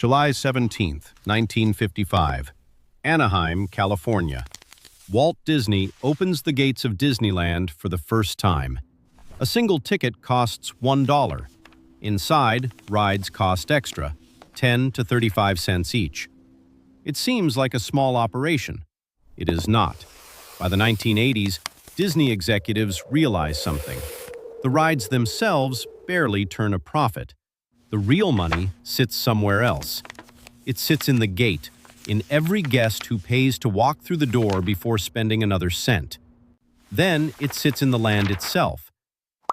July 17, 1955, Anaheim, California. Walt Disney opens the gates of Disneyland for the first time. A single ticket costs $1. Inside, rides cost extra, 10 to 35 cents each. It seems like a small operation. It is not. By the 1980s, Disney executives realize something. The rides themselves barely turn a profit. The real money sits somewhere else. It sits in the gate, in every guest who pays to walk through the door before spending another cent. Then it sits in the land itself.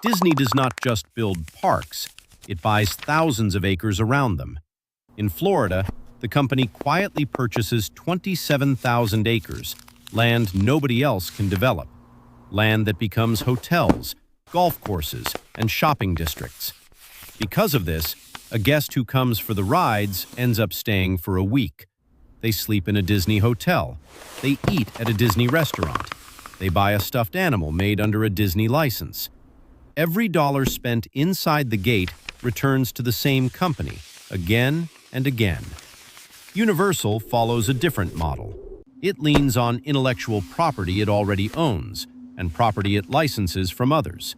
Disney does not just build parks, it buys thousands of acres around them. In Florida, the company quietly purchases 27,000 acres, land nobody else can develop. Land that becomes hotels, golf courses, and shopping districts. Because of this, a guest who comes for the rides ends up staying for a week. They sleep in a Disney hotel. They eat at a Disney restaurant. They buy a stuffed animal made under a Disney license. Every dollar spent inside the gate returns to the same company, again and again. Universal follows a different model. It leans on intellectual property it already owns and property it licenses from others.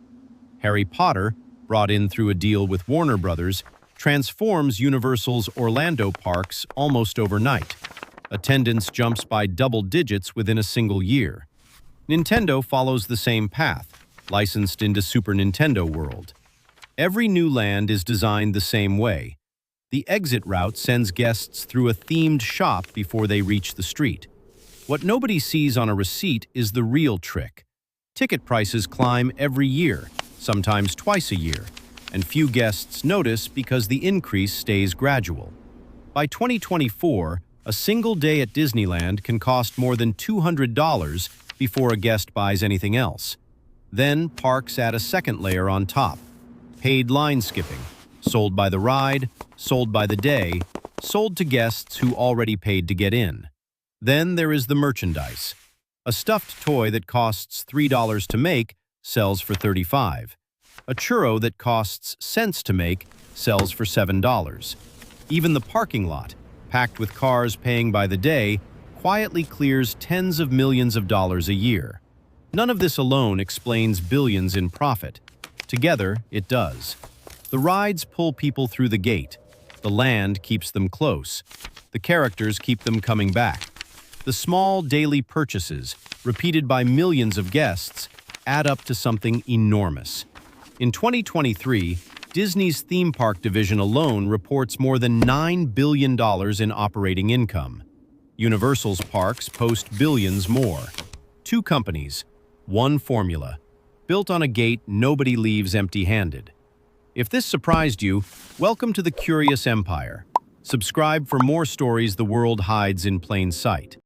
Harry Potter, brought in through a deal with Warner Brothers, transforms Universal's Orlando parks almost overnight. Attendance jumps by double digits within a single year. Nintendo follows the same path, licensed into Super Nintendo World. Every new land is designed the same way. The exit route sends guests through a themed shop before they reach the street. What nobody sees on a receipt is the real trick. Ticket prices climb every year, sometimes twice a year, and few guests notice because the increase stays gradual. By 2024, a single day at Disneyland can cost more than $200 before a guest buys anything else. Then parks add a second layer on top. Paid line skipping, sold by the ride, sold by the day, sold to guests who already paid to get in. Then there is the merchandise. A stuffed toy that costs $3 to make sells for $35. A churro that costs cents to make sells for $7. Even the parking lot, packed with cars paying by the day, quietly clears tens of millions of dollars a year. None of this alone explains billions in profit. Together, it does. The rides pull people through the gate. The land keeps them close. The characters keep them coming back. The small daily purchases, repeated by millions of guests, add up to something enormous. In 2023, Disney's theme park division alone reports more than $9 billion in operating income. Universal's parks post billions more. Two companies, one formula, built on a gate nobody leaves empty-handed. If this surprised you, welcome to the Curious Empire. Subscribe for more stories the world hides in plain sight.